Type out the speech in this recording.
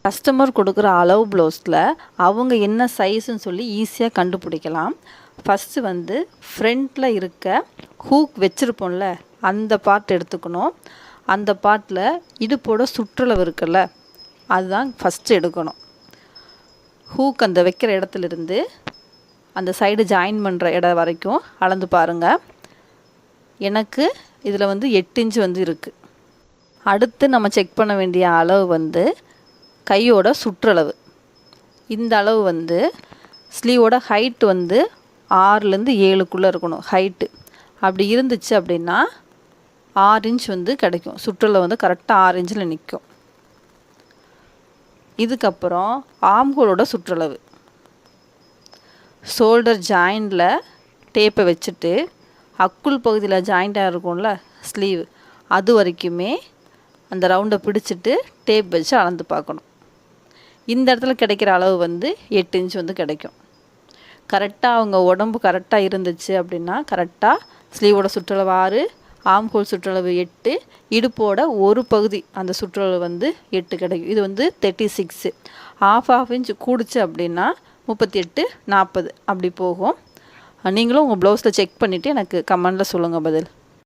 Customer கொடுக்குற அளவு ப்ளவுஸில் அவங்க என்ன சைஸுன்னு சொல்லி ஈஸியாக கண்டுபிடிக்கலாம். ஃபஸ்ட்டு வந்து ஃப்ரண்ட்டில் இருக்க ஹூக் வச்சுருப்போம்ல, அந்த பார்ட் எடுத்துக்கணும். அந்த பார்ட்டில் இடுப்போட சுற்றளவு இருக்குல்ல, அதுதான் ஃபஸ்ட்டு எடுக்கணும். ஹூக் அந்த வைக்கிற இடத்துலேருந்து அந்த சைடு ஜாயின் பண்ணுற இடம் வரைக்கும் அளந்து பாருங்கள். எனக்கு இதில் வந்து 8 இன்ச்சு வந்து இருக்குது. அடுத்து நம்ம செக் பண்ண வேண்டிய அளவு வந்து கையோட சுற்றளவு. இந்த அளவு வந்து ஸ்லீவோட ஹைட் வந்து 6லேருந்து 7க்குள்ளே இருக்கணும் ஹைட்டு. அப்படி இருந்துச்சு அப்படின்னா 6 இன்ச் வந்து கிடைக்கும். சுற்றளவு வந்து கரெக்டாக 6 இன்ச்சில் நிற்கும். இதுக்கப்புறம் ஆம்ஹோலோட சுற்றளவு. ஷோல்டர் ஜாயிண்டில் டேப்பை வச்சுட்டு அக்குள் பகுதியில் ஜாயிண்டாக இருக்கும்ல ஸ்லீவ், அது வரைக்குமே அந்த ரவுண்டை பிடிச்சிட்டு டேப் வச்சு அளந்து பார்க்கணும். இந்த இடத்துல கிடைக்கிற அளவு வந்து 8 இன்ச் வந்து கிடைக்கும். கரெக்டாக அவங்க உடம்பு கரெக்டாக இருந்துச்சு அப்படின்னா கரெக்டாக ஸ்லீவோட சுற்றளவு 6, ஆம்ஹோல் சுற்றளவு 8, இடுப்போட ஒரு பகுதி அந்த சுற்றளவு வந்து 8 கிடைக்கும். இது வந்து 36. ½ இன்ச் கூடிச்சு அப்படின்னா 38, 40 அப்படி போகும். நீங்களும் உங்கள் ப்ளவுஸில் செக் பண்ணிவிட்டு எனக்கு கமெண்டில் சொல்லுங்கள் பதில்.